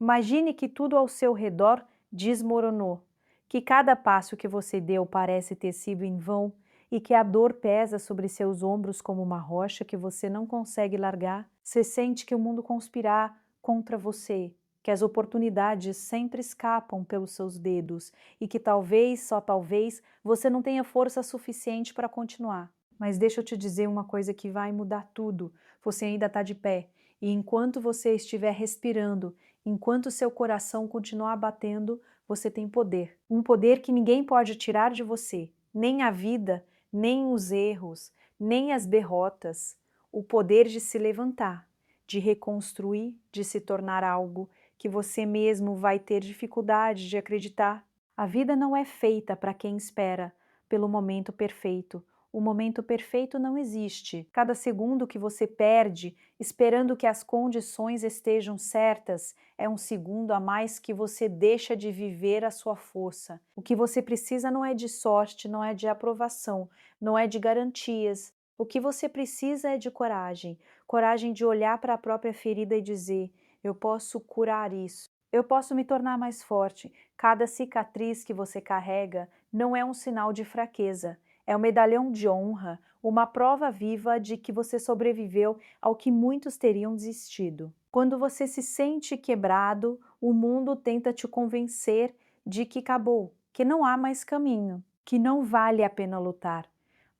Imagine que tudo ao seu redor desmoronou, que cada passo que você deu parece ter sido em vão e que a dor pesa sobre seus ombros como uma rocha que você não consegue largar. Você sente que o mundo conspira contra você, que as oportunidades sempre escapam pelos seus dedos e que talvez, só talvez, você não tenha força suficiente para continuar. Mas deixa eu te dizer uma coisa que vai mudar tudo. Você ainda está de pé e enquanto você estiver respirando, enquanto seu coração continuar batendo, você tem poder. Um poder que ninguém pode tirar de você, nem a vida, nem os erros, nem as derrotas. O poder de se levantar, de reconstruir, de se tornar algo que você mesmo vai ter dificuldade de acreditar. A vida não é feita para quem espera pelo momento perfeito. O momento perfeito não existe. Cada segundo que você perde esperando que as condições estejam certas é um segundo a mais que você deixa de viver a sua força. O que você precisa não é de sorte, não é de aprovação, não é de garantias. O que você precisa é de coragem. Coragem de olhar para a própria ferida e dizer: eu posso curar isso. Eu posso me tornar mais forte. Cada cicatriz que você carrega não é um sinal de fraqueza. É um medalhão de honra, uma prova viva de que você sobreviveu ao que muitos teriam desistido. Quando você se sente quebrado, o mundo tenta te convencer de que acabou, que não há mais caminho, que não vale a pena lutar.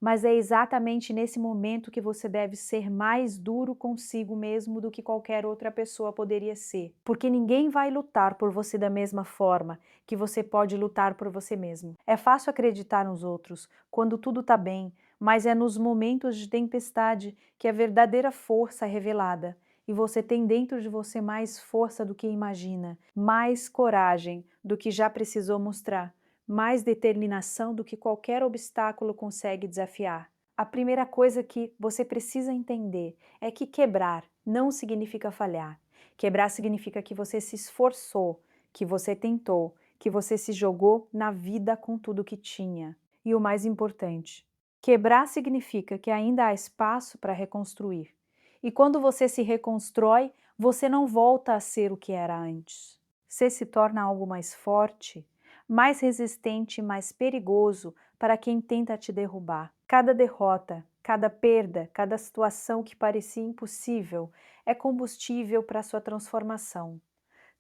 Mas é exatamente nesse momento que você deve ser mais duro consigo mesmo do que qualquer outra pessoa poderia ser. Porque ninguém vai lutar por você da mesma forma que você pode lutar por você mesmo. É fácil acreditar nos outros quando tudo está bem, mas é nos momentos de tempestade que a verdadeira força é revelada. E você tem dentro de você mais força do que imagina, mais coragem do que já precisou mostrar, mais determinação do que qualquer obstáculo consegue desafiar. A primeira coisa que você precisa entender é que quebrar não significa falhar. Quebrar significa que você se esforçou, que você tentou, que você se jogou na vida com tudo que tinha. E o mais importante, quebrar significa que ainda há espaço para reconstruir. E quando você se reconstrói, você não volta a ser o que era antes. Você se torna algo mais forte, mais resistente e mais perigoso para quem tenta te derrubar. Cada derrota, cada perda, cada situação que parecia impossível é combustível para sua transformação.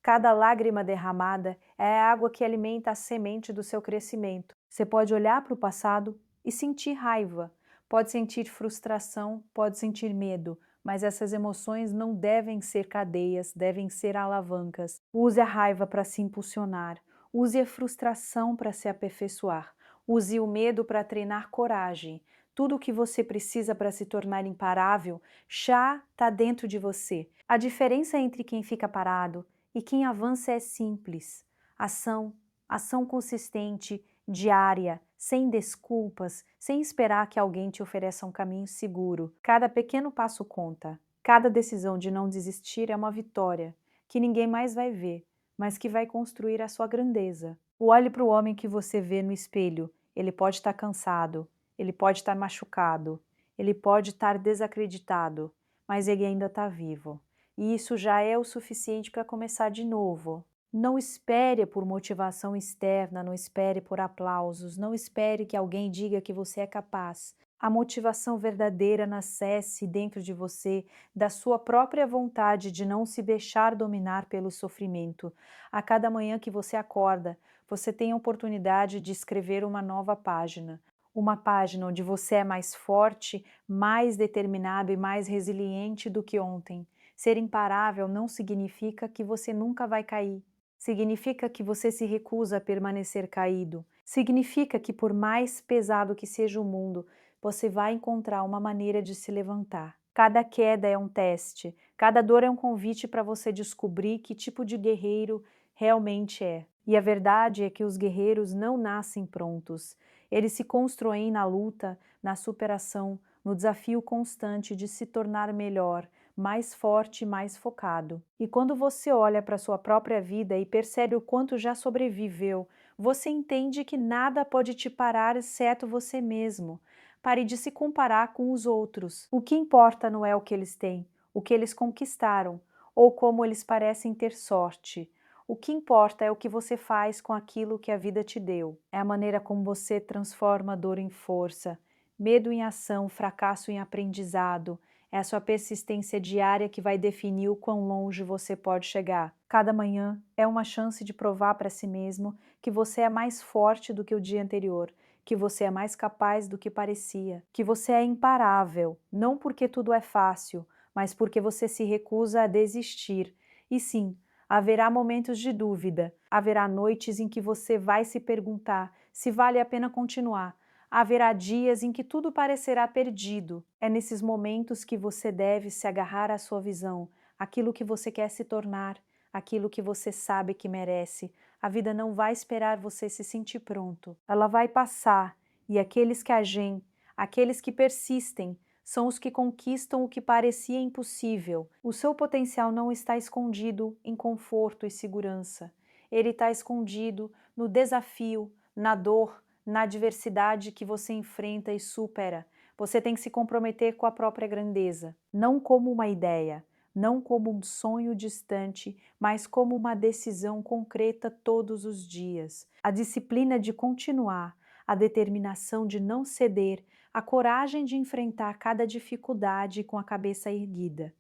Cada lágrima derramada é a água que alimenta a semente do seu crescimento. Você pode olhar para o passado e sentir raiva, pode sentir frustração, pode sentir medo, mas essas emoções não devem ser cadeias, devem ser alavancas. Use a raiva para se impulsionar, use a frustração para se aperfeiçoar, use o medo para treinar coragem. Tudo o que você precisa para se tornar imparável já está dentro de você. A diferença entre quem fica parado e quem avança é simples. Ação, ação consistente, diária, sem desculpas, sem esperar que alguém te ofereça um caminho seguro. Cada pequeno passo conta. Cada decisão de não desistir é uma vitória, que ninguém mais vai ver, mas que vai construir a sua grandeza. Olhe para o homem que você vê no espelho. Ele pode estar cansado, ele pode estar machucado, ele pode estar desacreditado, mas ele ainda está vivo. E isso já é o suficiente para começar de novo. Não espere por motivação externa, não espere por aplausos, não espere que alguém diga que você é capaz. A motivação verdadeira nasce dentro de você, da sua própria vontade de não se deixar dominar pelo sofrimento. A cada manhã que você acorda, você tem a oportunidade de escrever uma nova página. Uma página onde você é mais forte, mais determinado e mais resiliente do que ontem. Ser imparável não significa que você nunca vai cair. Significa que você se recusa a permanecer caído. Significa que por mais pesado que seja o mundo, você vai encontrar uma maneira de se levantar. Cada queda é um teste, cada dor é um convite para você descobrir que tipo de guerreiro realmente é. E a verdade é que os guerreiros não nascem prontos. Eles se constroem na luta, na superação, no desafio constante de se tornar melhor, mais forte e mais focado. E quando você olha para a sua própria vida e percebe o quanto já sobreviveu, você entende que nada pode te parar exceto você mesmo. Pare de se comparar com os outros. O que importa não é o que eles têm, o que eles conquistaram, ou como eles parecem ter sorte. O que importa é o que você faz com aquilo que a vida te deu. É a maneira como você transforma a dor em força, medo em ação, fracasso em aprendizado. É a sua persistência diária que vai definir o quão longe você pode chegar. Cada manhã é uma chance de provar para si mesmo que você é mais forte do que o dia anterior, que você é mais capaz do que parecia, que você é imparável, não porque tudo é fácil, mas porque você se recusa a desistir. E sim, haverá momentos de dúvida, haverá noites em que você vai se perguntar se vale a pena continuar. Haverá dias em que tudo parecerá perdido. É nesses momentos que você deve se agarrar à sua visão, aquilo que você quer se tornar, aquilo que você sabe que merece. A vida não vai esperar você se sentir pronto. Ela vai passar, e aqueles que agem, aqueles que persistem, são os que conquistam o que parecia impossível. O seu potencial não está escondido em conforto e segurança. Ele está escondido no desafio, na dor, na adversidade que você enfrenta e supera. Você tem que se comprometer com a própria grandeza, não como uma ideia, não como um sonho distante, mas como uma decisão concreta todos os dias. A disciplina de continuar, a determinação de não ceder, a coragem de enfrentar cada dificuldade com a cabeça erguida.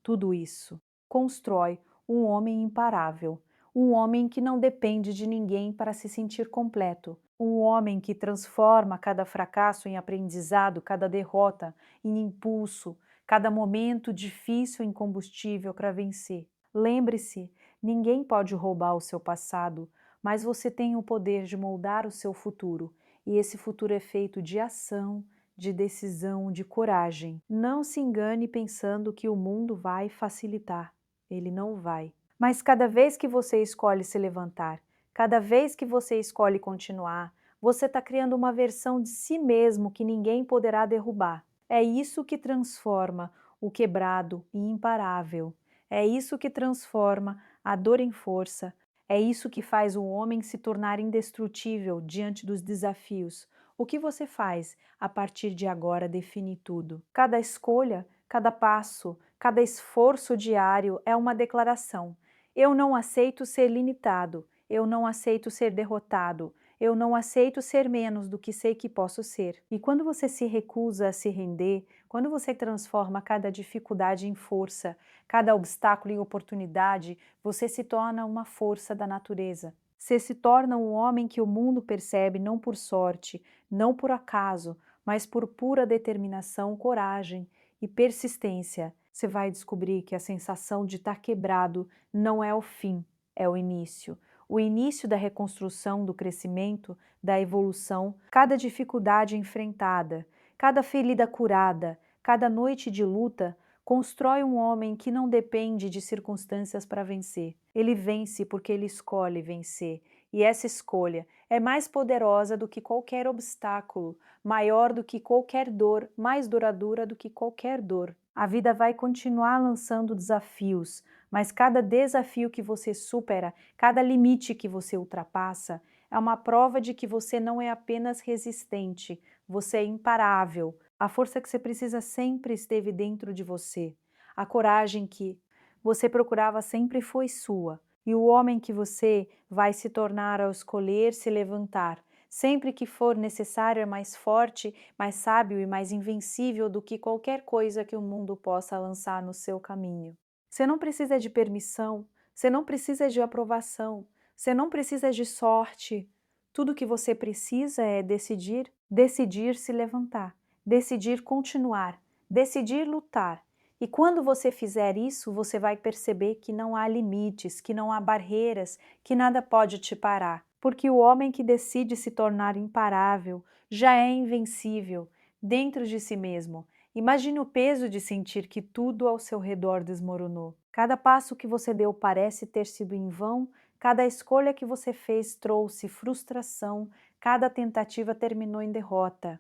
Tudo isso constrói um homem imparável, um homem que não depende de ninguém para se sentir completo, um homem que transforma cada fracasso em aprendizado, cada derrota em impulso, cada momento difícil em combustível para vencer. Lembre-se, ninguém pode roubar o seu passado, mas você tem o poder de moldar o seu futuro, e esse futuro é feito de ação, de decisão, de coragem. Não se engane pensando que o mundo vai facilitar. Ele não vai. Mas cada vez que você escolhe se levantar, cada vez que você escolhe continuar, você está criando uma versão de si mesmo que ninguém poderá derrubar. É isso que transforma o quebrado em imparável. É isso que transforma a dor em força. É isso que faz o homem se tornar indestrutível diante dos desafios. O que você faz a partir de agora define tudo. Cada escolha, cada passo, cada esforço diário é uma declaração. Eu não aceito ser limitado, eu não aceito ser derrotado, eu não aceito ser menos do que sei que posso ser. E quando você se recusa a se render, quando você transforma cada dificuldade em força, cada obstáculo em oportunidade, você se torna uma força da natureza. Você se torna um homem que o mundo percebe não por sorte, não por acaso, mas por pura determinação, coragem e persistência. Você vai descobrir que a sensação de estar quebrado não é o fim, é o início. O início da reconstrução, do crescimento, da evolução, cada dificuldade enfrentada, cada ferida curada, cada noite de luta, constrói um homem que não depende de circunstâncias para vencer. Ele vence porque ele escolhe vencer. E essa escolha é mais poderosa do que qualquer obstáculo, maior do que qualquer dor, mais duradoura do que qualquer dor. A vida vai continuar lançando desafios, mas cada desafio que você supera, cada limite que você ultrapassa, é uma prova de que você não é apenas resistente, você é imparável. A força que você precisa sempre esteve dentro de você. A coragem que você procurava sempre foi sua. E o homem que você vai se tornar ao escolher se levantar, sempre que for necessário, é mais forte, mais sábio e mais invencível do que qualquer coisa que o mundo possa lançar no seu caminho. Você não precisa de permissão, você não precisa de aprovação, você não precisa de sorte. Tudo que você precisa é decidir, decidir se levantar, decidir continuar, decidir lutar. E quando você fizer isso, você vai perceber que não há limites, que não há barreiras, que nada pode te parar. Porque o homem que decide se tornar imparável já é invencível dentro de si mesmo. Imagine o peso de sentir que tudo ao seu redor desmoronou. Cada passo que você deu parece ter sido em vão, cada escolha que você fez trouxe frustração, cada tentativa terminou em derrota.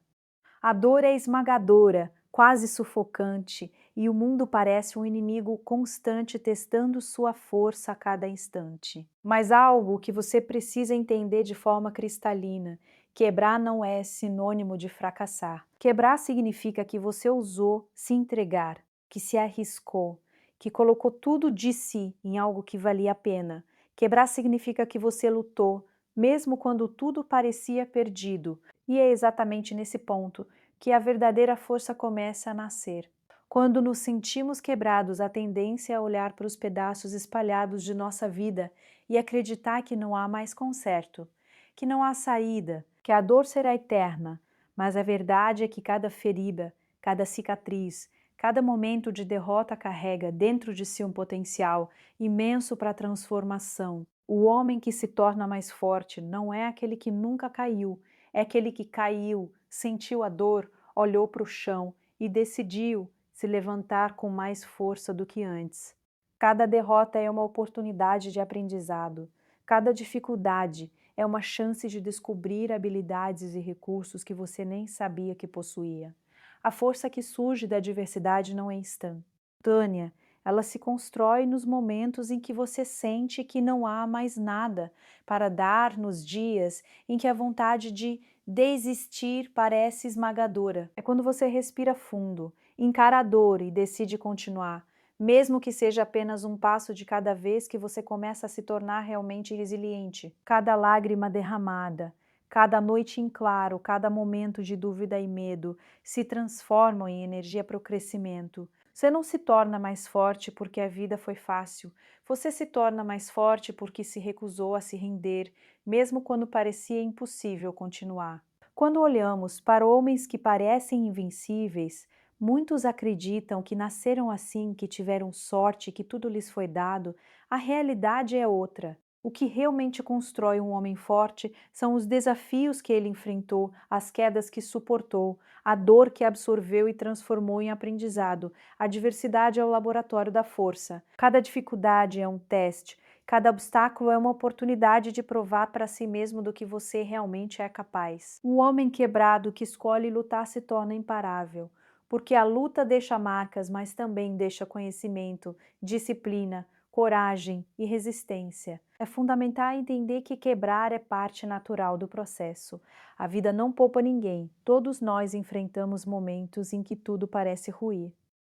A dor é esmagadora, quase sufocante, e o mundo parece um inimigo constante testando sua força a cada instante. Mas há algo que você precisa entender de forma cristalina: quebrar não é sinônimo de fracassar. Quebrar significa que você ousou se entregar, que se arriscou, que colocou tudo de si em algo que valia a pena. Quebrar significa que você lutou, mesmo quando tudo parecia perdido. E é exatamente nesse ponto que a verdadeira força começa a nascer. Quando nos sentimos quebrados, a tendência é olhar para os pedaços espalhados de nossa vida e acreditar que não há mais conserto, que não há saída, que a dor será eterna. Mas a verdade é que cada ferida, cada cicatriz, cada momento de derrota carrega dentro de si um potencial imenso para a transformação. O homem que se torna mais forte não é aquele que nunca caiu, é aquele que caiu, sentiu a dor, olhou para o chão e decidiu se levantar com mais força do que antes. Cada derrota é uma oportunidade de aprendizado. Cada dificuldade é uma chance de descobrir habilidades e recursos que você nem sabia que possuía. A força que surge da adversidade não é instantânea, ela se constrói nos momentos em que você sente que não há mais nada para dar, nos dias em que a vontade de desistir parece esmagadora. É quando você respira fundo, encara a dor e decide continuar, mesmo que seja apenas um passo de cada vez que você começa a se tornar realmente resiliente. Cada lágrima derramada, cada noite em claro, cada momento de dúvida e medo se transformam em energia para o crescimento. Você não se torna mais forte porque a vida foi fácil. Você se torna mais forte porque se recusou a se render, mesmo quando parecia impossível continuar. Quando olhamos para homens que parecem invencíveis, muitos acreditam que nasceram assim, que tiveram sorte, que tudo lhes foi dado. A realidade é outra. O que realmente constrói um homem forte são os desafios que ele enfrentou, as quedas que suportou, a dor que absorveu e transformou em aprendizado. A diversidade é o laboratório da força. Cada dificuldade é um teste, cada obstáculo é uma oportunidade de provar para si mesmo do que você realmente é capaz. O homem quebrado que escolhe lutar se torna imparável, porque a luta deixa marcas, mas também deixa conhecimento, disciplina, coragem e resistência. É fundamental entender que quebrar é parte natural do processo. A vida não poupa ninguém. Todos nós enfrentamos momentos em que tudo parece ruir.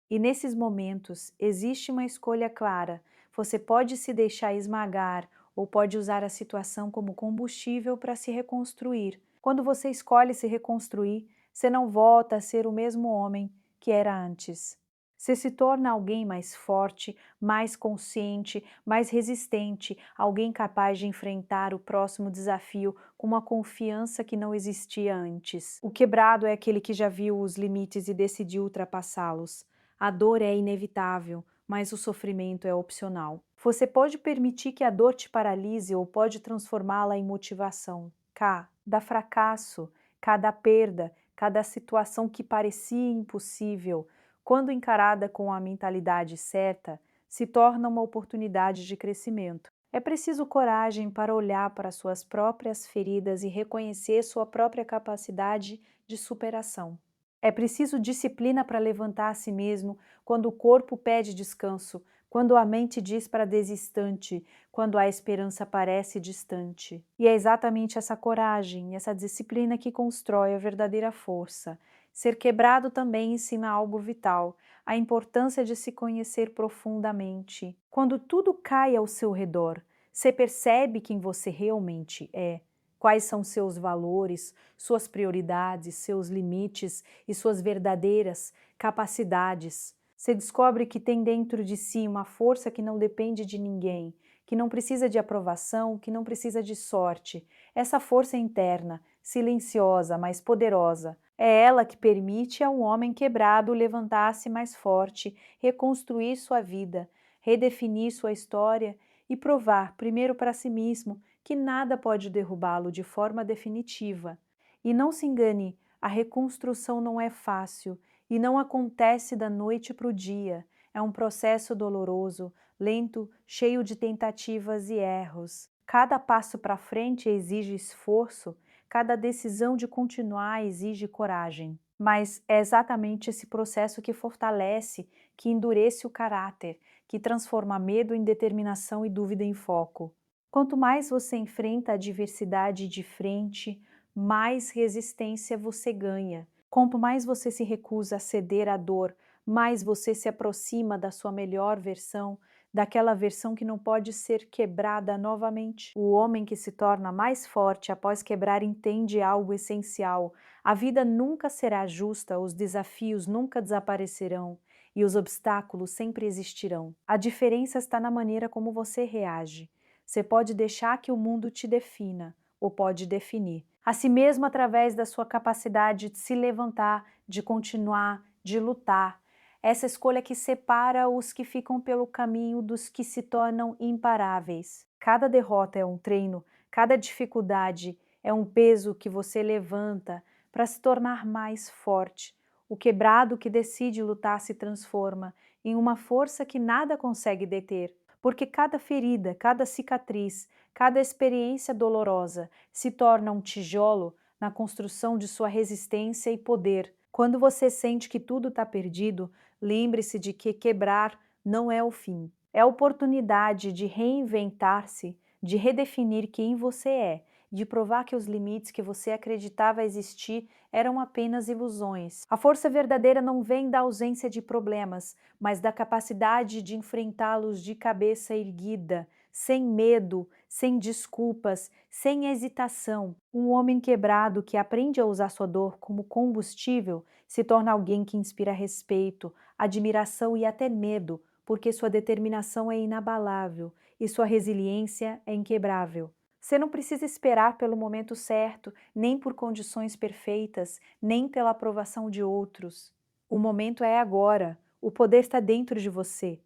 E nesses momentos existe uma escolha clara. Você pode se deixar esmagar ou pode usar a situação como combustível para se reconstruir. Quando você escolhe se reconstruir, você não volta a ser o mesmo homem que era antes. Você se torna alguém mais forte, mais consciente, mais resistente, alguém capaz de enfrentar o próximo desafio com uma confiança que não existia antes. O quebrado é aquele que já viu os limites e decidiu ultrapassá-los. A dor é inevitável, mas o sofrimento é opcional. Você pode permitir que a dor te paralise ou pode transformá-la em motivação. Cada fracasso, cada perda, cada situação que parecia impossível, quando encarada com a mentalidade certa, se torna uma oportunidade de crescimento. É preciso coragem para olhar para suas próprias feridas e reconhecer sua própria capacidade de superação. É preciso disciplina para levantar a si mesmo quando o corpo pede descanso, quando a mente diz para desistante, quando a esperança parece distante. E é exatamente essa coragem, essa disciplina que constrói a verdadeira força. Ser quebrado também ensina algo vital, a importância de se conhecer profundamente. Quando tudo cai ao seu redor, você percebe quem você realmente é, quais são seus valores, suas prioridades, seus limites e suas verdadeiras capacidades. Você descobre que tem dentro de si uma força que não depende de ninguém, que não precisa de aprovação, que não precisa de sorte. Essa força interna, silenciosa, mas poderosa, é ela que permite a um homem quebrado levantar-se mais forte, reconstruir sua vida, redefinir sua história e provar, primeiro para si mesmo, que nada pode derrubá-lo de forma definitiva. E não se engane, a reconstrução não é fácil e não acontece da noite para o dia. É um processo doloroso, lento, cheio de tentativas e erros. Cada passo para frente exige esforço, cada decisão de continuar exige coragem. Mas é exatamente esse processo que fortalece, que endurece o caráter, que transforma medo em determinação e dúvida em foco. Quanto mais você enfrenta a adversidade de frente, mais resistência você ganha. Quanto mais você se recusa a ceder à dor, mais você se aproxima da sua melhor versão, daquela versão que não pode ser quebrada novamente. O homem que se torna mais forte após quebrar entende algo essencial. A vida nunca será justa, os desafios nunca desaparecerão e os obstáculos sempre existirão. A diferença está na maneira como você reage. Você pode deixar que o mundo te defina ou pode definir. A si mesmo através da sua capacidade de se levantar, de continuar, de lutar. Essa escolha que separa os que ficam pelo caminho dos que se tornam imparáveis. Cada derrota é um treino, cada dificuldade é um peso que você levanta para se tornar mais forte. O quebrado que decide lutar se transforma em uma força que nada consegue deter, porque cada ferida, cada cicatriz, cada experiência dolorosa se torna um tijolo na construção de sua resistência e poder. Quando você sente que tudo está perdido, lembre-se de que quebrar não é o fim. É a oportunidade de reinventar-se, de redefinir quem você é, de provar que os limites que você acreditava existir eram apenas ilusões. A força verdadeira não vem da ausência de problemas, mas da capacidade de enfrentá-los de cabeça erguida, sem medo, sem desculpas, sem hesitação. Um homem quebrado que aprende a usar sua dor como combustível se torna alguém que inspira respeito, admiração e até medo, porque sua determinação é inabalável e sua resiliência é inquebrável. Você não precisa esperar pelo momento certo, nem por condições perfeitas, nem pela aprovação de outros. O momento é agora, o poder está dentro de você,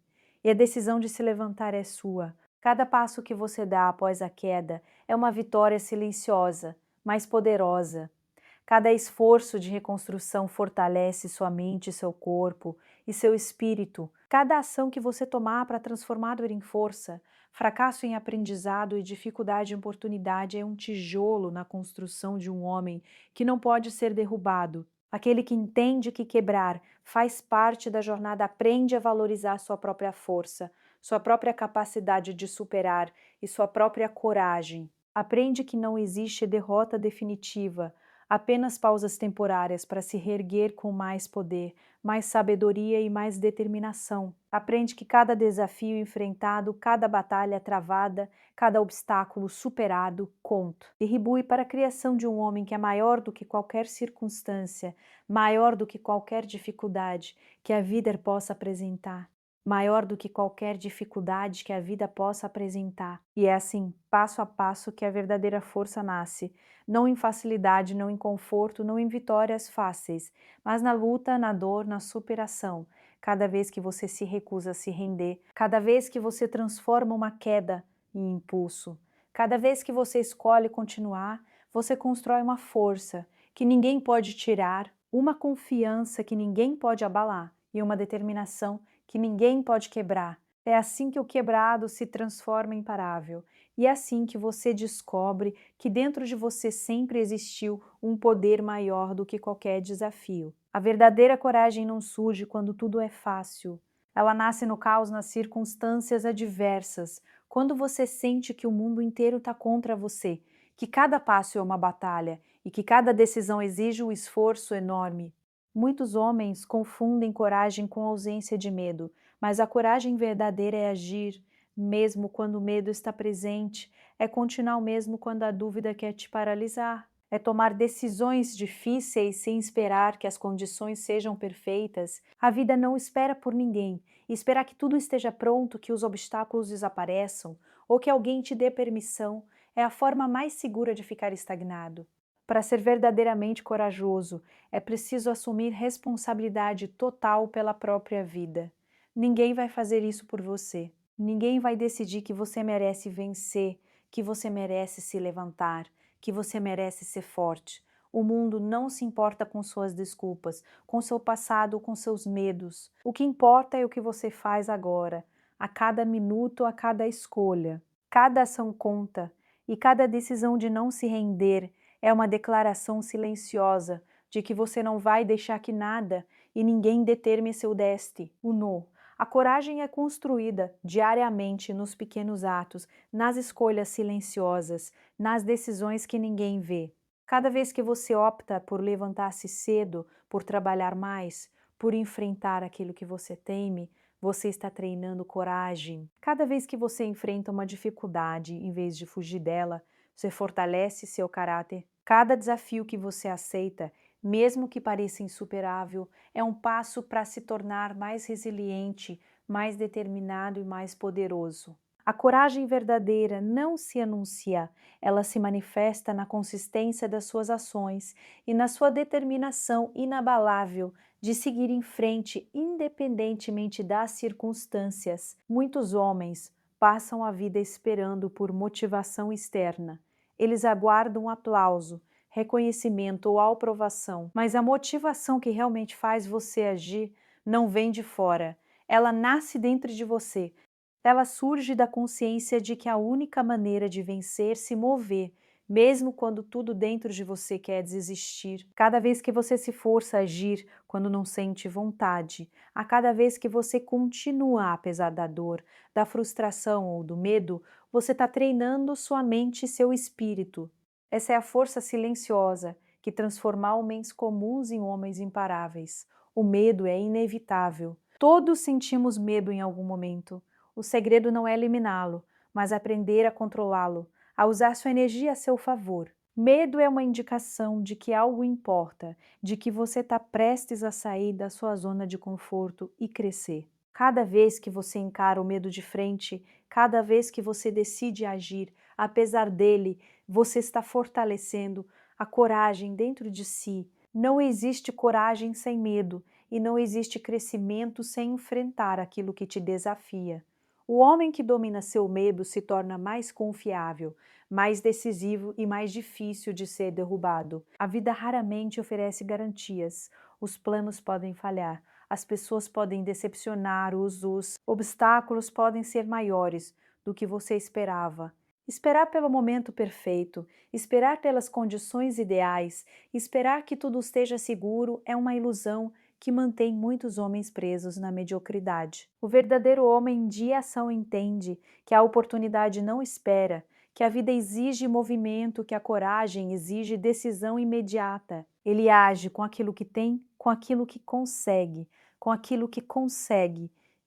e a decisão de se levantar é sua. Cada passo que você dá após a queda é uma vitória silenciosa, mas poderosa. Cada esforço de reconstrução fortalece sua mente, seu corpo e seu espírito. Cada ação que você tomar para transformar dor em força, fracasso em aprendizado e dificuldade em oportunidade é um tijolo na construção de um homem que não pode ser derrubado. Aquele que entende que quebrar faz parte da jornada aprende a valorizar sua própria força, sua própria capacidade de superar e sua própria coragem. Aprende que não existe derrota definitiva, apenas pausas temporárias para se reerguer com mais poder, mais sabedoria e mais determinação. Aprende que cada desafio enfrentado, cada batalha travada, cada obstáculo superado conta. Retribui para a criação de um homem que é maior do que qualquer circunstância, maior do que qualquer dificuldade que a vida possa apresentar. Maior do que qualquer dificuldade que a vida possa apresentar. E é assim, passo a passo, que a verdadeira força nasce, não em facilidade, não em conforto, não em vitórias fáceis, mas na luta, na dor, na superação. Cada vez que você se recusa a se render, cada vez que você transforma uma queda em impulso, cada vez que você escolhe continuar, você constrói uma força que ninguém pode tirar, uma confiança que ninguém pode abalar e uma determinação que ninguém pode quebrar. É assim que o quebrado se transforma em imparável. E é assim que você descobre que dentro de você sempre existiu um poder maior do que qualquer desafio. A verdadeira coragem não surge quando tudo é fácil. Ela nasce no caos, nas circunstâncias adversas, quando você sente que o mundo inteiro está contra você, que cada passo é uma batalha e que cada decisão exige um esforço enorme. Muitos homens confundem coragem com ausência de medo, mas a coragem verdadeira é agir, mesmo quando o medo está presente, é continuar mesmo quando a dúvida quer te paralisar, é tomar decisões difíceis sem esperar que as condições sejam perfeitas. A vida não espera por ninguém, e esperar que tudo esteja pronto, que os obstáculos desapareçam, ou que alguém te dê permissão, é a forma mais segura de ficar estagnado. Para ser verdadeiramente corajoso, é preciso assumir responsabilidade total pela própria vida. Ninguém vai fazer isso por você. Ninguém vai decidir que você merece vencer, que você merece se levantar, que você merece ser forte. O mundo não se importa com suas desculpas, com seu passado, com seus medos. O que importa é o que você faz agora, a cada minuto, a cada escolha. Cada ação conta, e cada decisão de não se render é uma declaração silenciosa de que você não vai deixar que nada e ninguém determine seu destino. O no. A coragem é construída diariamente nos pequenos atos, nas escolhas silenciosas, nas decisões que ninguém vê. Cada vez que você opta por levantar-se cedo, por trabalhar mais, Por enfrentar aquilo que você teme, você está treinando coragem. Cada vez que você enfrenta uma dificuldade, em vez de fugir dela, você fortalece seu caráter. Cada desafio que você aceita, mesmo que pareça insuperável, é um passo para se tornar mais resiliente, mais determinado e mais poderoso. A coragem verdadeira não se anuncia, ela se manifesta na consistência das suas ações e na sua determinação inabalável de seguir em frente independentemente das circunstâncias. Muitos homens passam a vida esperando por motivação externa. Eles aguardam aplauso, reconhecimento ou aprovação, mas a motivação que realmente faz você agir não vem de fora. Ela nasce dentro de você. Ela surge da consciência de que a única maneira de vencer se mover, mesmo quando tudo dentro de você quer desistir. Cada vez que você se força a agir quando não sente vontade, a cada vez que você continua apesar da dor, da frustração ou do medo, você está treinando sua mente e seu espírito. Essa é a força silenciosa que transforma homens comuns em homens imparáveis. O medo é inevitável. Todos sentimos medo em algum momento. O segredo não é eliminá-lo, mas aprender a controlá-lo, a usar sua energia a seu favor. Medo é uma indicação de que algo importa, de que você está prestes a sair da sua zona de conforto e crescer. Cada vez que você encara o medo de frente, cada vez que você decide agir, apesar dele, você está fortalecendo a coragem dentro de si. Não existe coragem sem medo e não existe crescimento sem enfrentar aquilo que te desafia. O homem que domina seu medo se torna mais confiável, mais decisivo e mais difícil de ser derrubado. A vida raramente oferece garantias. Os planos podem falhar, as pessoas podem decepcionar, os obstáculos podem ser maiores do que você esperava. Esperar pelo momento perfeito, esperar pelas condições ideais, esperar que tudo esteja seguro é uma ilusão que mantém muitos homens presos na mediocridade. O verdadeiro homem de ação entende que a oportunidade não espera, que a vida exige movimento, que a coragem exige decisão imediata. Ele age com aquilo que tem, com aquilo que consegue,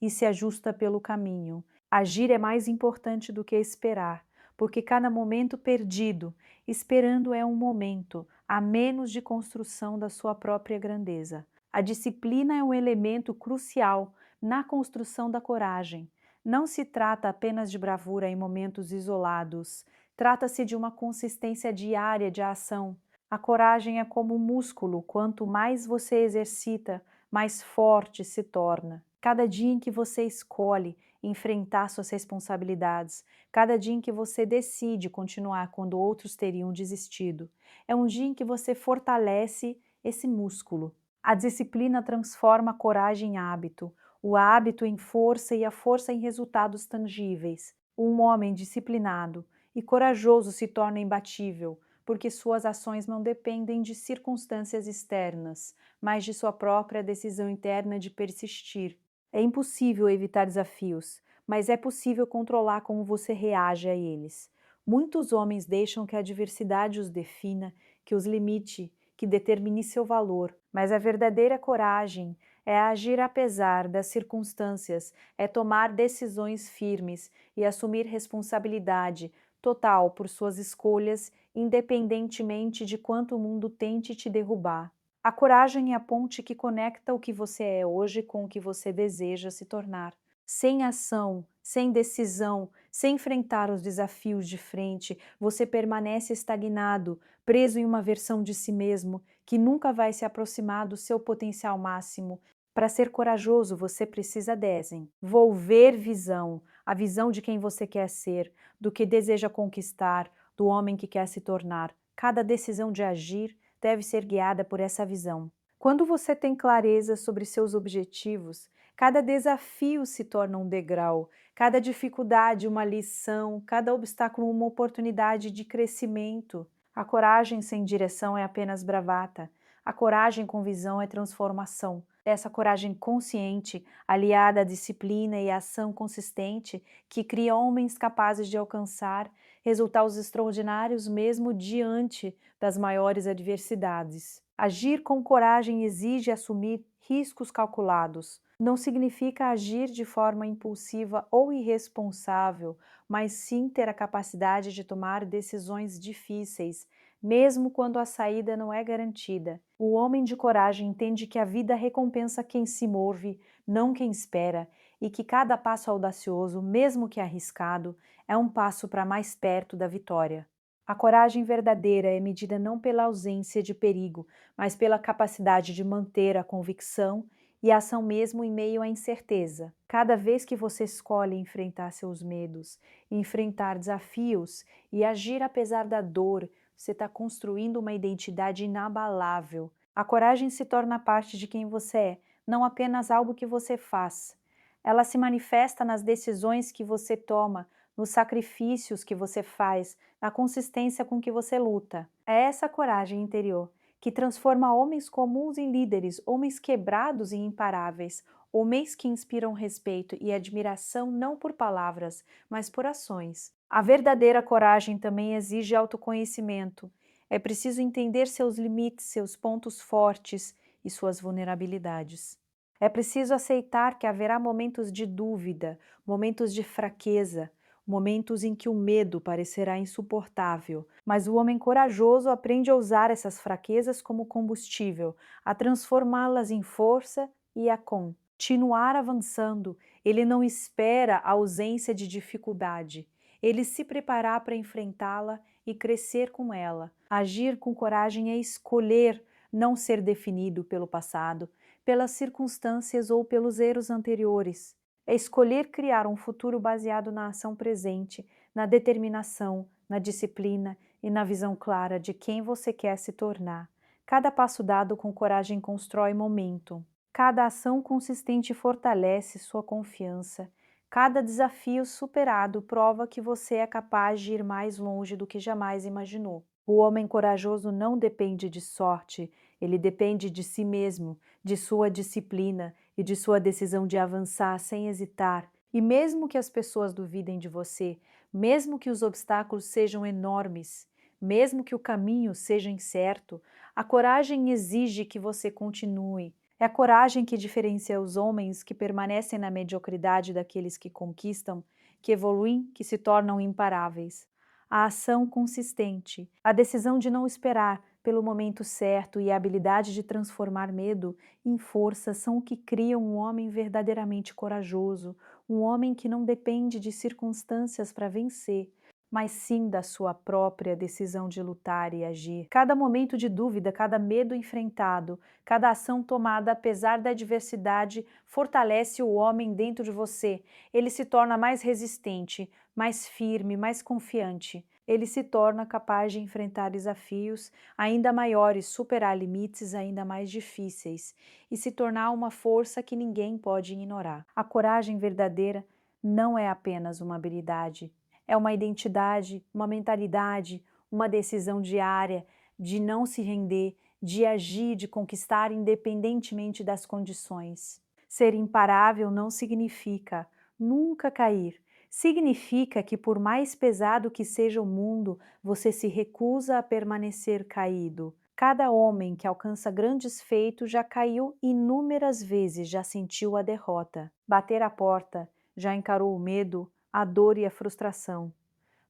e se ajusta pelo caminho. Agir é mais importante do que esperar, porque cada momento perdido, esperando é um momento a menos de construção da sua própria grandeza. A disciplina é um elemento crucial na construção da coragem. Não se trata apenas de bravura em momentos isolados, trata-se de uma consistência diária de ação. A coragem é como um músculo, quanto mais você exercita, mais forte se torna. Cada dia em que você escolhe enfrentar suas responsabilidades, cada dia em que você decide continuar quando outros teriam desistido, é um dia em que você fortalece esse músculo. A disciplina transforma a coragem em hábito, o hábito em força e a força em resultados tangíveis. Um homem disciplinado e corajoso se torna imbatível, porque suas ações não dependem de circunstâncias externas, mas de sua própria decisão interna de persistir. É impossível evitar desafios, mas é possível controlar como você reage a eles. Muitos homens deixam que a adversidade os defina, que os limite, que determine seu valor, mas a verdadeira coragem é agir apesar das circunstâncias, é tomar decisões firmes e assumir responsabilidade total por suas escolhas, independentemente de quanto o mundo tente te derrubar. A coragem é a ponte que conecta o que você é hoje com o que você deseja se tornar. Sem ação, sem decisão, sem enfrentar os desafios de frente, você permanece estagnado, preso em uma versão de si mesmo que nunca vai se aproximar do seu potencial máximo. Para ser corajoso, você precisa desenvolver visão, a visão de quem você quer ser, do que deseja conquistar, do homem que quer se tornar. Cada decisão de agir deve ser guiada por essa visão. Quando você tem clareza sobre seus objetivos, cada desafio se torna um degrau, cada dificuldade uma lição, cada obstáculo uma oportunidade de crescimento. A coragem sem direção é apenas bravata. A coragem com visão é transformação. Essa coragem consciente, aliada à disciplina e à ação consistente, que cria homens capazes de alcançar resultados extraordinários mesmo diante das maiores adversidades. Agir com coragem exige assumir riscos calculados. Não significa agir de forma impulsiva ou irresponsável, mas sim ter a capacidade de tomar decisões difíceis, mesmo quando a saída não é garantida. O homem de coragem entende que a vida recompensa quem se move, não quem espera, e que cada passo audacioso, mesmo que arriscado, é um passo para mais perto da vitória. A coragem verdadeira é medida não pela ausência de perigo, mas pela capacidade de manter a convicção e a ação mesmo em meio à incerteza. Cada vez que você escolhe enfrentar seus medos, enfrentar desafios e agir apesar da dor, você está construindo uma identidade inabalável. A coragem se torna parte de quem você é, não apenas algo que você faz. Ela se manifesta nas decisões que você toma, nos sacrifícios que você faz, na consistência com que você luta. É essa coragem interior que transforma homens comuns em líderes, homens quebrados em imparáveis, homens que inspiram respeito e admiração não por palavras, mas por ações. A verdadeira coragem também exige autoconhecimento. É preciso entender seus limites, seus pontos fortes e suas vulnerabilidades. É preciso aceitar que haverá momentos de dúvida, momentos de fraqueza, momentos em que o medo parecerá insuportável, mas o homem corajoso aprende a usar essas fraquezas como combustível, a transformá-las em força e a continuar avançando. Ele não espera a ausência de dificuldade, ele se preparar para enfrentá-la e crescer com ela. Agir com coragem é escolher não ser definido pelo passado, pelas circunstâncias ou pelos erros anteriores. É escolher criar um futuro baseado na ação presente, na determinação, na disciplina e na visão clara de quem você quer se tornar. Cada passo dado com coragem constrói momentum. Cada ação consistente fortalece sua confiança. Cada desafio superado prova que você é capaz de ir mais longe do que jamais imaginou. O homem corajoso não depende de sorte, ele depende de si mesmo, de sua disciplina e de sua decisão de avançar sem hesitar. E mesmo que as pessoas duvidem de você, mesmo que os obstáculos sejam enormes, mesmo que o caminho seja incerto, a coragem exige que você continue. É a coragem que diferencia os homens que permanecem na mediocridade daqueles que conquistam, que evoluem, que se tornam imparáveis. A ação consistente, a decisão de não esperar pelo momento certo e a habilidade de transformar medo em força são o que criam um homem verdadeiramente corajoso, um homem que não depende de circunstâncias para vencer, mas sim da sua própria decisão de lutar e agir. Cada momento de dúvida, cada medo enfrentado, cada ação tomada apesar da adversidade fortalece o homem dentro de você. Ele se torna mais resistente, mais firme, mais confiante. Ele se torna capaz de enfrentar desafios ainda maiores, superar limites ainda mais difíceis e se tornar uma força que ninguém pode ignorar. A coragem verdadeira não é apenas uma habilidade, é uma identidade, uma mentalidade, uma decisão diária de não se render, de agir, de conquistar independentemente das condições. Ser imparável não significa nunca cair. Significa que, por mais pesado que seja o mundo, você se recusa a permanecer caído. Cada homem que alcança grandes feitos já caiu inúmeras vezes, já sentiu a derrota. Bater a porta, já encarou o medo, a dor e a frustração.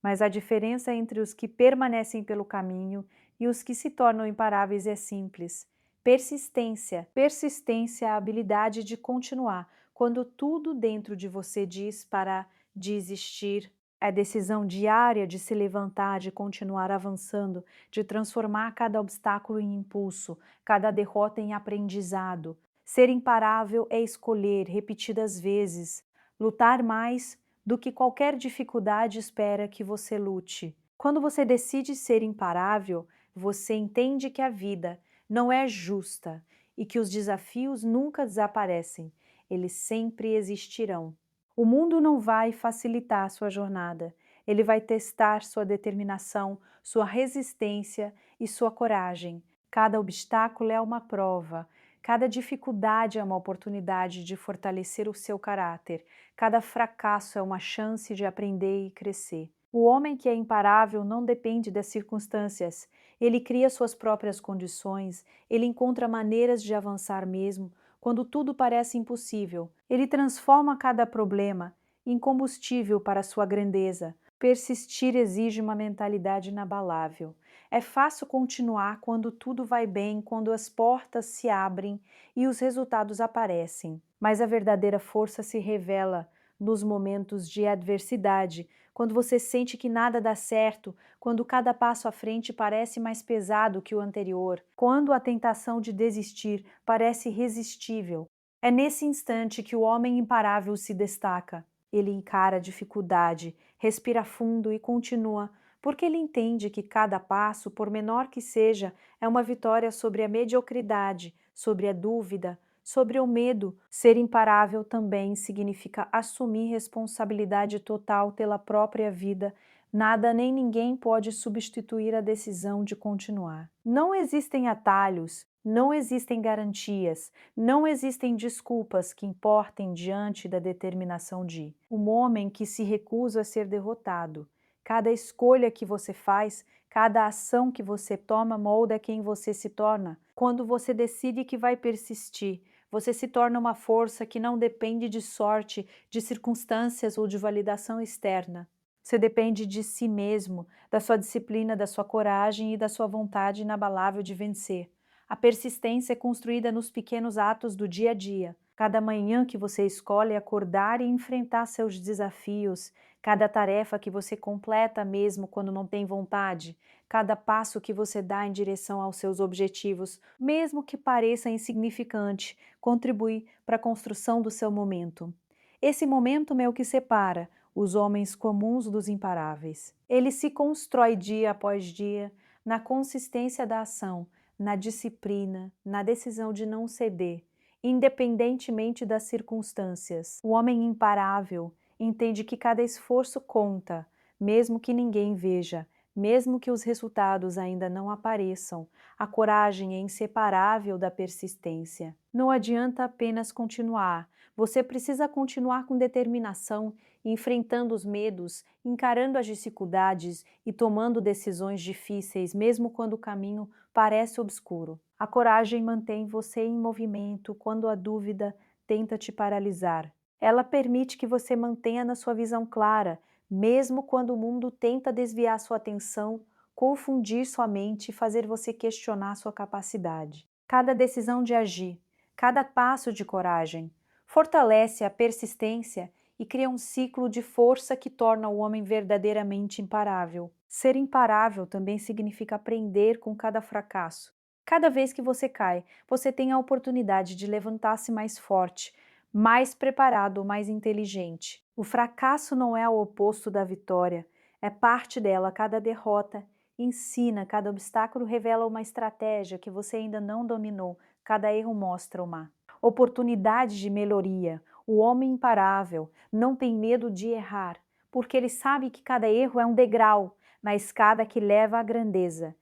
Mas a diferença entre os que permanecem pelo caminho e os que se tornam imparáveis é simples. Persistência. Persistência é a habilidade de continuar quando tudo dentro de você diz para desistir. É a decisão diária de se levantar, de continuar avançando, de transformar cada obstáculo em impulso, cada derrota em aprendizado. Ser imparável é escolher repetidas vezes, lutar mais do que qualquer dificuldade espera que você lute. Quando você decide ser imparável, você entende que a vida não é justa e que os desafios nunca desaparecem, eles sempre existirão. O mundo não vai facilitar sua jornada, ele vai testar sua determinação, sua resistência e sua coragem. Cada obstáculo é uma prova, cada dificuldade é uma oportunidade de fortalecer o seu caráter, cada fracasso é uma chance de aprender e crescer. O homem que é imparável não depende das circunstâncias. Ele cria suas próprias condições, ele encontra maneiras de avançar mesmo quando tudo parece impossível. Ele transforma cada problema em combustível para sua grandeza. Persistir exige uma mentalidade inabalável. É fácil continuar quando tudo vai bem, quando as portas se abrem e os resultados aparecem. Mas a verdadeira força se revela nos momentos de adversidade, quando você sente que nada dá certo, quando cada passo à frente parece mais pesado que o anterior, quando a tentação de desistir parece irresistível. É nesse instante que o homem imparável se destaca. Ele encara a dificuldade, respira fundo e continua, porque ele entende que cada passo, por menor que seja, é uma vitória sobre a mediocridade, sobre a dúvida, sobre o medo. Ser imparável também significa assumir responsabilidade total pela própria vida. Nada nem ninguém pode substituir a decisão de continuar. Não existem atalhos, não existem garantias, não existem desculpas que importem diante da determinação de um homem que se recusa a ser derrotado. Cada escolha que você faz, cada ação que você toma molda quem você se torna. Quando você decide que vai persistir, você se torna uma força que não depende de sorte, de circunstâncias ou de validação externa. Você depende de si mesmo, da sua disciplina, da sua coragem e da sua vontade inabalável de vencer. A persistência é construída nos pequenos atos do dia a dia. Cada manhã que você escolhe acordar e enfrentar seus desafios, cada tarefa que você completa mesmo quando não tem vontade, cada passo que você dá em direção aos seus objetivos, mesmo que pareça insignificante, contribui para a construção do seu momento. Esse momento é o que separa os homens comuns dos imparáveis. Ele se constrói dia após dia na consistência da ação, na disciplina, na decisão de não ceder, independentemente das circunstâncias. O homem imparável entende que cada esforço conta, mesmo que ninguém veja, mesmo que os resultados ainda não apareçam. A coragem é inseparável da persistência. Não adianta apenas continuar, você precisa continuar com determinação, enfrentando os medos, encarando as dificuldades e tomando decisões difíceis, mesmo quando o caminho parece obscuro. A coragem mantém você em movimento quando a dúvida tenta te paralisar. Ela permite que você mantenha na sua visão clara, mesmo quando o mundo tenta desviar sua atenção, confundir sua mente e fazer você questionar sua capacidade. Cada decisão de agir, cada passo de coragem, fortalece a persistência e cria um ciclo de força que torna o homem verdadeiramente imparável. Ser imparável também significa aprender com cada fracasso. Cada vez que você cai, você tem a oportunidade de levantar-se mais forte, mais preparado, mais inteligente. O fracasso não é o oposto da vitória, é parte dela. Cada derrota ensina, cada obstáculo revela uma estratégia que você ainda não dominou, cada erro mostra uma oportunidade de melhoria. O homem imparável não tem medo de errar, porque ele sabe que cada erro é um degrau na escada que leva à grandeza.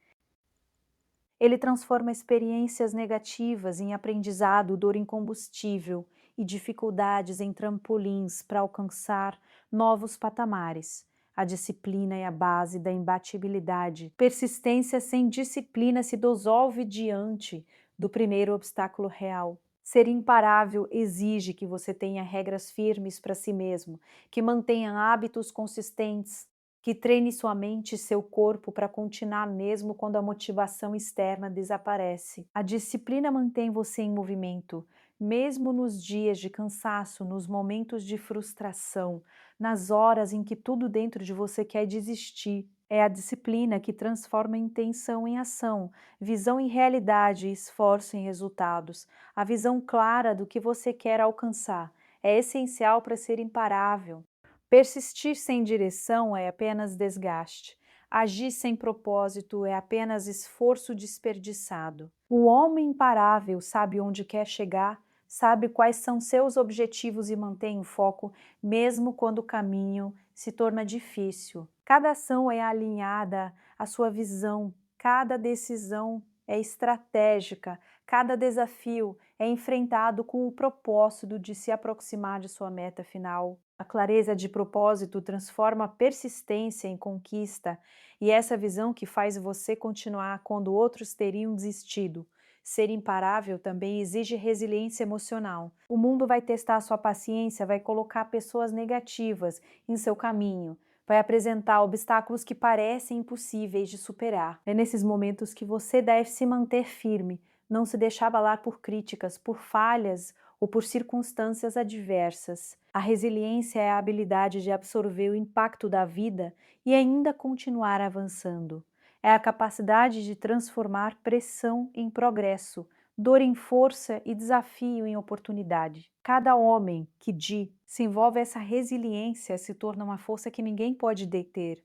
Ele transforma experiências negativas em aprendizado, dor em combustível e dificuldades em trampolins para alcançar novos patamares. A disciplina é a base da imbatibilidade. Persistência sem disciplina se dissolve diante do primeiro obstáculo real. Ser imparável exige que você tenha regras firmes para si mesmo, que mantenha hábitos consistentes, que treine sua mente e seu corpo para continuar mesmo quando a motivação externa desaparece. A disciplina mantém você em movimento, mesmo nos dias de cansaço, nos momentos de frustração, nas horas em que tudo dentro de você quer desistir. É a disciplina que transforma intenção em ação, visão em realidade e esforço em resultados. A visão clara do que você quer alcançar é essencial para ser imparável. Persistir sem direção é apenas desgaste. Agir sem propósito é apenas esforço desperdiçado. O homem imparável sabe onde quer chegar, sabe quais são seus objetivos e mantém o foco mesmo quando o caminho se torna difícil. Cada ação é alinhada à sua visão, cada decisão é estratégica, cada desafio é enfrentado com o propósito de se aproximar de sua meta final. A clareza de propósito transforma a persistência em conquista e essa visão que faz você continuar quando outros teriam desistido. Ser imparável também exige resiliência emocional. O mundo vai testar sua paciência, vai colocar pessoas negativas em seu caminho, vai apresentar obstáculos que parecem impossíveis de superar. É nesses momentos que você deve se manter firme, não se deixar abalar por críticas, por falhas ou por circunstâncias adversas. A resiliência é a habilidade de absorver o impacto da vida e ainda continuar avançando. É a capacidade de transformar pressão em progresso, dor em força e desafio em oportunidade. Cada homem que desenvolve essa resiliência se torna uma força que ninguém pode deter.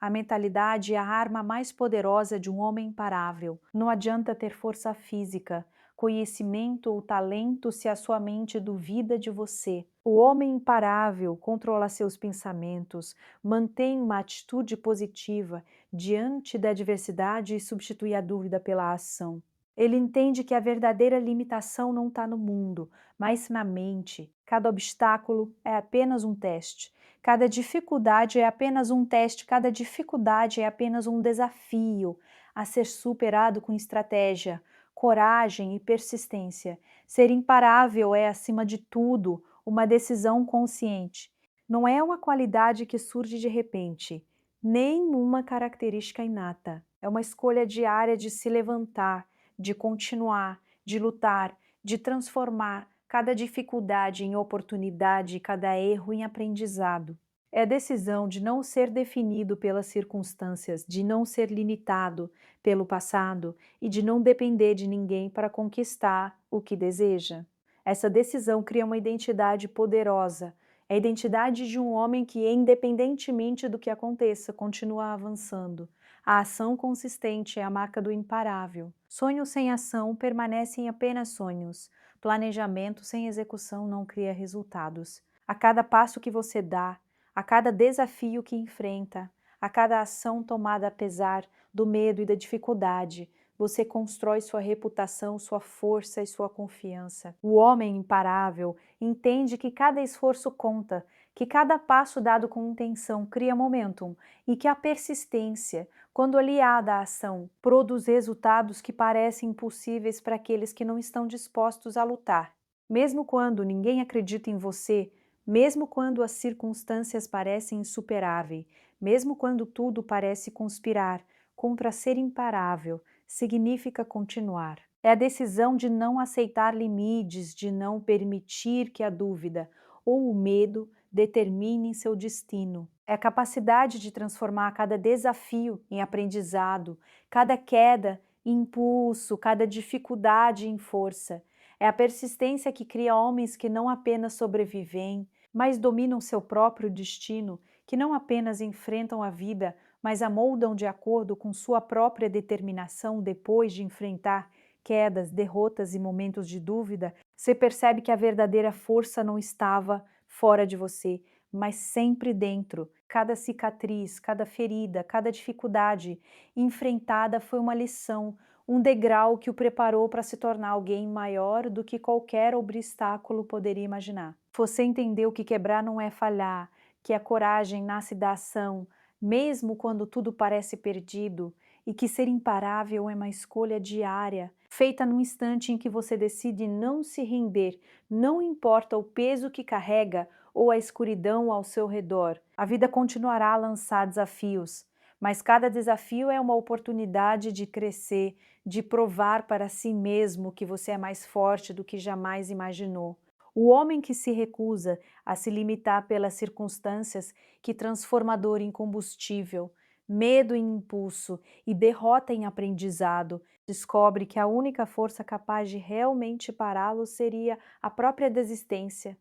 A mentalidade é a arma mais poderosa de um homem imparável. Não adianta ter força física, conhecimento ou talento se a sua mente duvida de você. O homem imparável controla seus pensamentos, mantém uma atitude positiva diante da adversidade e substitui a dúvida pela ação. Ele entende que a verdadeira limitação não está no mundo, mas na mente. Cada obstáculo é apenas um teste. Cada dificuldade é apenas um teste, cada dificuldade é apenas um desafio a ser superado com estratégia, coragem e persistência. Ser imparável é, acima de tudo, uma decisão consciente. Não é uma qualidade que surge de repente, nem uma característica inata. É uma escolha diária de se levantar, de continuar, de lutar, de transformar cada dificuldade em oportunidade, cada erro em aprendizado. É a decisão de não ser definido pelas circunstâncias, de não ser limitado pelo passado e de não depender de ninguém para conquistar o que deseja. Essa decisão cria uma identidade poderosa, é a identidade de um homem que, independentemente do que aconteça, continua avançando. A ação consistente é a marca do imparável. Sonhos sem ação permanecem apenas sonhos. Planejamento sem execução não cria resultados. A cada passo que você dá, a cada desafio que enfrenta, a cada ação tomada apesar do medo e da dificuldade, você constrói sua reputação, sua força e sua confiança. O homem imparável entende que cada esforço conta, que cada passo dado com intenção cria momentum e que a persistência, quando aliada à ação, produz resultados que parecem impossíveis para aqueles que não estão dispostos a lutar. Mesmo quando ninguém acredita em você, mesmo quando as circunstâncias parecem insuperáveis, mesmo quando tudo parece conspirar contra ser imparável, significa continuar. É a decisão de não aceitar limites, de não permitir que a dúvida ou o medo determinem seu destino. É a capacidade de transformar cada desafio em aprendizado, cada queda em impulso, cada dificuldade em força. É a persistência que cria homens que não apenas sobrevivem, mas dominam seu próprio destino, que não apenas enfrentam a vida, mas a moldam de acordo com sua própria determinação depois de enfrentar quedas, derrotas e momentos de dúvida. Você percebe que a verdadeira força não estava fora de você, mas sempre dentro. Cada cicatriz, cada ferida, cada dificuldade enfrentada foi uma lição, um degrau que o preparou para se tornar alguém maior do que qualquer obstáculo poderia imaginar. Você entendeu que quebrar não é falhar, que a coragem nasce da ação, mesmo quando tudo parece perdido, e que ser imparável é uma escolha diária, feita no instante em que você decide não se render, não importa o peso que carrega ou a escuridão ao seu redor. A vida continuará a lançar desafios, mas cada desafio é uma oportunidade de crescer, de provar para si mesmo que você é mais forte do que jamais imaginou. O homem que se recusa a se limitar pelas circunstâncias que transforma a dor em combustível, medo em impulso e derrota em aprendizado, descobre que a única força capaz de realmente pará-lo seria a própria desistência.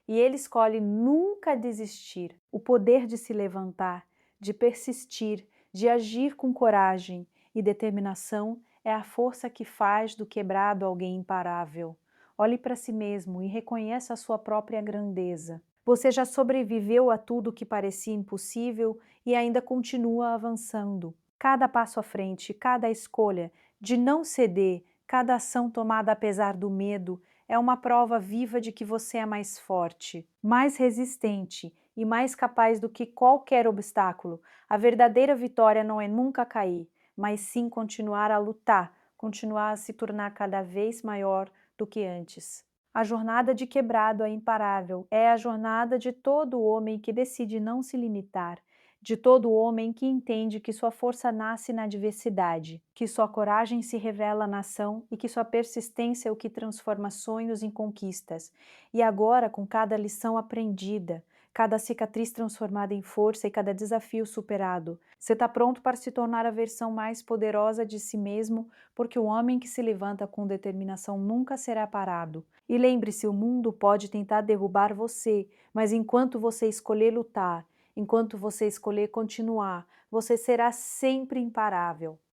E ele escolhe nunca desistir. O poder de se levantar, de persistir, de agir com coragem e determinação é a força que faz do quebrado alguém imparável. Olhe para si mesmo e reconheça a sua própria grandeza. Você já sobreviveu a tudo que parecia impossível e ainda continua avançando. Cada passo à frente, cada escolha de não ceder, cada ação tomada apesar do medo, É uma prova viva de que você é mais forte, mais resistente e mais capaz do que qualquer obstáculo. A verdadeira vitória não é nunca cair, mas sim continuar a lutar, continuar a se tornar cada vez maior do que antes. A jornada de quebrado é imparável, é a jornada de todo homem que decide não se limitar, de todo homem que entende que sua força nasce na adversidade, que sua coragem se revela na ação e que sua persistência é o que transforma sonhos em conquistas. E agora, com cada lição aprendida, cada cicatriz transformada em força e cada desafio superado, você está pronto para se tornar a versão mais poderosa de si mesmo, porque o homem que se levanta com determinação nunca será parado. E lembre-se, o mundo pode tentar derrubar você, mas enquanto você escolher lutar, enquanto você escolher continuar, você será sempre imparável.